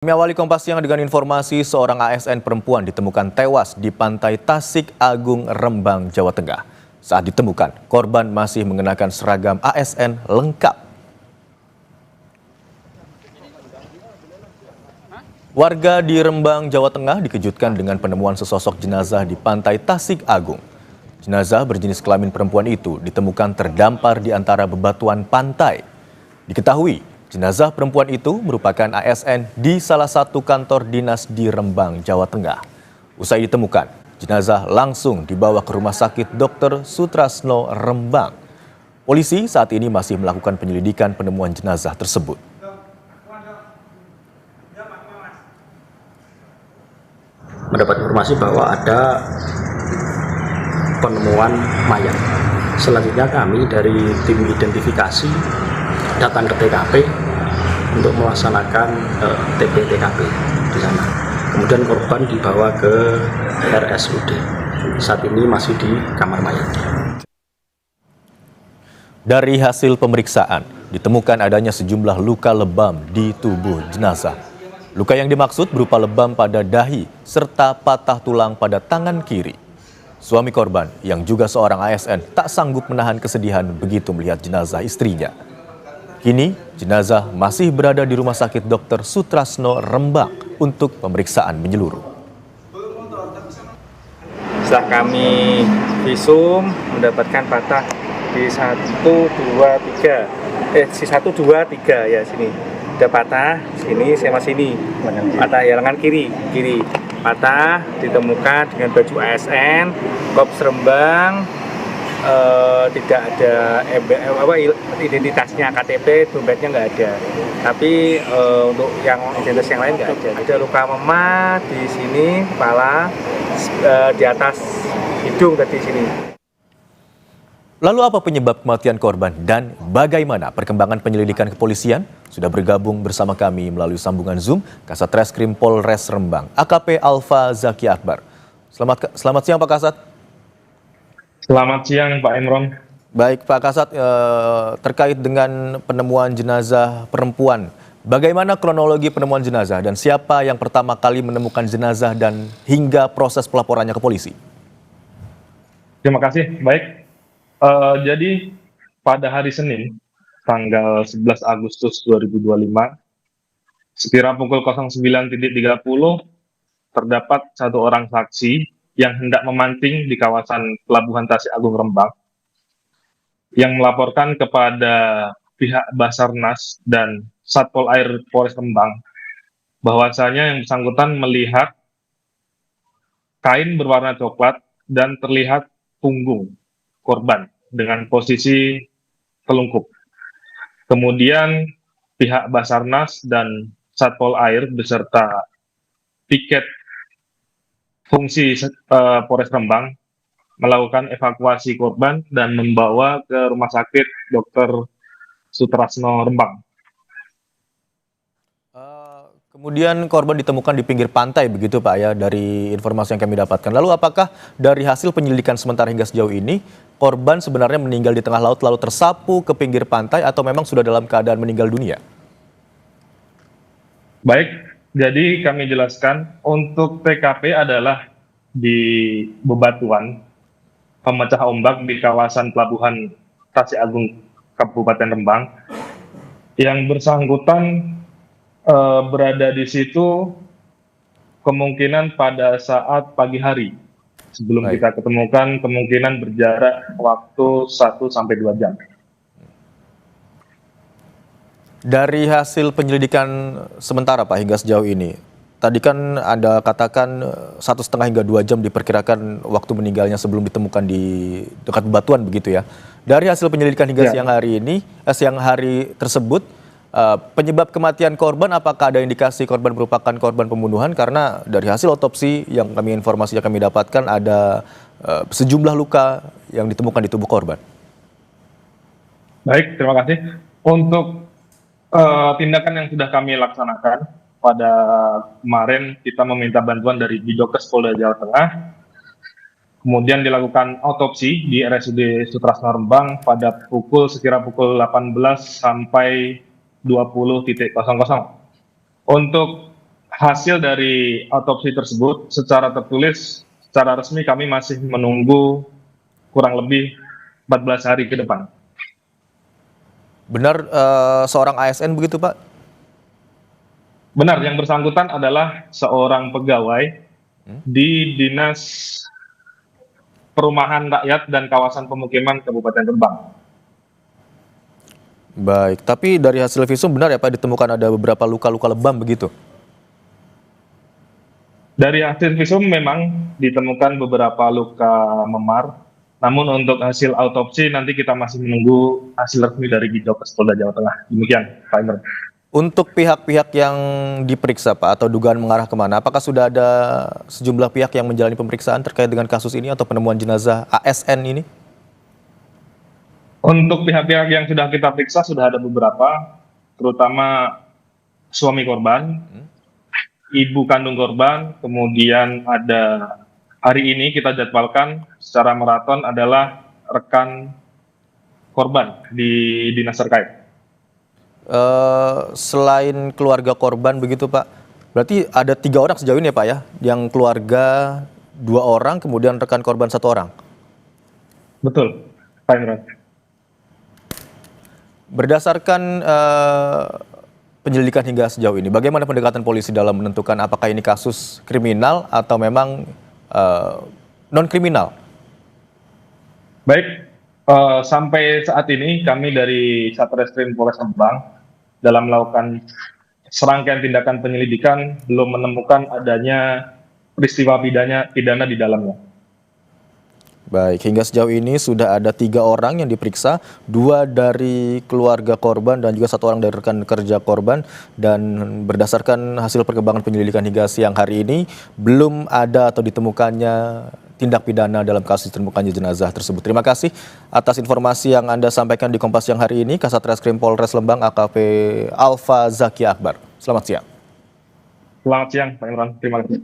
Kami awali Kompas Siang dengan informasi seorang ASN perempuan ditemukan tewas di pantai Tasik Agung, Rembang, Jawa Tengah. Saat ditemukan, korban masih mengenakan seragam ASN lengkap. Warga di Rembang, Jawa Tengah dikejutkan dengan penemuan sesosok jenazah di pantai Tasik Agung. Jenazah berjenis kelamin perempuan itu ditemukan terdampar di antara bebatuan pantai. Diketahui, jenazah perempuan itu merupakan ASN di salah satu kantor dinas di Rembang, Jawa Tengah. Usai ditemukan, jenazah langsung dibawa ke Rumah Sakit Dr. Sutrasno Rembang. Polisi saat ini masih melakukan penyelidikan penemuan jenazah tersebut. Mendapat informasi bahwa ada penemuan mayat. Selanjutnya kami dari tim identifikasi datang ke TKP untuk melaksanakan TP-TKP di sana. Kemudian korban dibawa ke RSUD. Saat ini masih di kamar mayat. Dari hasil pemeriksaan, ditemukan adanya sejumlah luka lebam di tubuh jenazah. Luka yang dimaksud berupa lebam pada dahi serta patah tulang pada tangan kiri. Suami korban yang juga seorang ASN tak sanggup menahan kesedihan begitu melihat jenazah istrinya. Kini, jenazah masih berada di Rumah Sakit Dr. Sutrasno Rembang untuk pemeriksaan menyeluruh. Setelah kami visum mendapatkan patah di 1, 2, 3. Si 1, 2, 3 ya sini. Ada patah sini sama sini. Patah ya lengan kiri. Patah ditemukan dengan baju ASN, Korps Rembang. Tidak ada identitasnya, KTP, dompetnya nggak ada. Tapi untuk yang identitas yang lain nggak ada. Ada luka memar di sini, kepala, di atas hidung tadi sini. Lalu apa penyebab kematian korban dan bagaimana perkembangan penyelidikan kepolisian? Sudah bergabung bersama kami melalui sambungan Zoom Kasat Reskrim Polres Rembang, AKP Alfa Zaki Akbar. Selamat siang Pak Kasat. Selamat siang Pak Imron. Baik Pak Kasat, terkait dengan penemuan jenazah perempuan, bagaimana kronologi penemuan jenazah dan siapa yang pertama kali menemukan jenazah dan hingga proses pelaporannya ke polisi? Terima kasih. Baik, jadi pada hari Senin, tanggal 11 Agustus 2025, sekira pukul 09.30, terdapat satu orang saksi yang hendak memancing di kawasan Pelabuhan Tasik Agung Rembang yang melaporkan kepada pihak Basarnas dan Satpol Air Polres Rembang bahwasanya yang bersangkutan melihat kain berwarna coklat dan terlihat punggung korban dengan posisi telungkup. Kemudian pihak Basarnas dan Satpol Air beserta piket fungsi Polres Rembang melakukan evakuasi korban dan membawa ke Rumah Sakit Dr. Sutrasno Rembang. Kemudian korban ditemukan di pinggir pantai begitu Pak ya, dari informasi yang kami dapatkan. Lalu apakah dari hasil penyelidikan sementara hingga sejauh ini korban sebenarnya meninggal di tengah laut lalu tersapu ke pinggir pantai atau memang sudah dalam keadaan meninggal dunia? Baik, jadi kami jelaskan untuk TKP adalah di bebatuan pemecah ombak di kawasan Pelabuhan Tasik Agung Kabupaten Rembang. Yang bersangkutan berada di situ kemungkinan pada saat pagi hari. Sebelum kita ketemukan kemungkinan berjarak waktu 1-2 jam. Dari hasil penyelidikan sementara Pak hingga sejauh ini, tadi kan Anda katakan 1,5 hingga 2 jam diperkirakan waktu meninggalnya sebelum ditemukan di dekat bebatuan begitu ya. Dari hasil penyelidikan hingga siang hari tersebut, penyebab kematian korban apakah ada indikasi korban merupakan korban pembunuhan? Karena dari hasil otopsi yang informasi yang kami dapatkan ada sejumlah luka yang ditemukan di tubuh korban. Baik, terima kasih. Untuk tindakan yang sudah kami laksanakan pada kemarin, kita meminta bantuan dari Bidokes Polda Jawa Tengah, kemudian dilakukan autopsi di RSUD Sutrasno Rembang pada sekira pukul 18 sampai 20.00. Untuk hasil dari autopsi tersebut secara tertulis, secara resmi kami masih menunggu kurang lebih 14 hari ke depan. Benar seorang ASN begitu Pak? Benar, yang bersangkutan adalah seorang pegawai di Dinas Perumahan Rakyat dan Kawasan Pemukiman Kabupaten Rembang. Baik, tapi dari hasil visum benar ya Pak ditemukan ada beberapa luka-luka lebam begitu? Dari hasil visum memang ditemukan beberapa luka memar, namun untuk hasil autopsi nanti kita masih menunggu hasil resmi dari Bidokes Polda Jawa Tengah. Demikian, Pak Imran. Untuk pihak-pihak yang diperiksa Pak atau dugaan mengarah kemana, apakah sudah ada sejumlah pihak yang menjalani pemeriksaan terkait dengan kasus ini atau penemuan jenazah ASN ini? Untuk pihak-pihak yang sudah kita periksa sudah ada beberapa, terutama suami korban, ibu kandung korban, kemudian ada hari ini kita jadwalkan secara maraton adalah rekan korban di dinas terkait. Selain keluarga korban begitu Pak, berarti ada 3 orang sejauh ini ya Pak ya, yang keluarga 2 orang, kemudian rekan korban 1 orang? Betul, Pak Imran. Berdasarkan penyelidikan hingga sejauh ini, bagaimana pendekatan polisi dalam menentukan apakah ini kasus kriminal atau memang non-kriminal? Baik, sampai saat ini kami dari Satreskrim Polres Rembang dalam melakukan serangkaian tindakan penyelidikan belum menemukan adanya peristiwa pidana di dalamnya. Baik, hingga sejauh ini sudah ada 3 orang yang diperiksa, 2 dari keluarga korban dan juga 1 orang dari rekan kerja korban. Dan berdasarkan hasil perkembangan penyelidikan hingga siang hari ini, belum ada atau ditemukannya tindak pidana dalam kasus ditemukannya jenazah tersebut. Terima kasih atas informasi yang Anda sampaikan di Kompas Siang hari ini, Kasat Reskrim Polres Lembang AKP Alfa Zakia Akbar. Selamat siang. Selamat siang, Pak Imran. Terima kasih.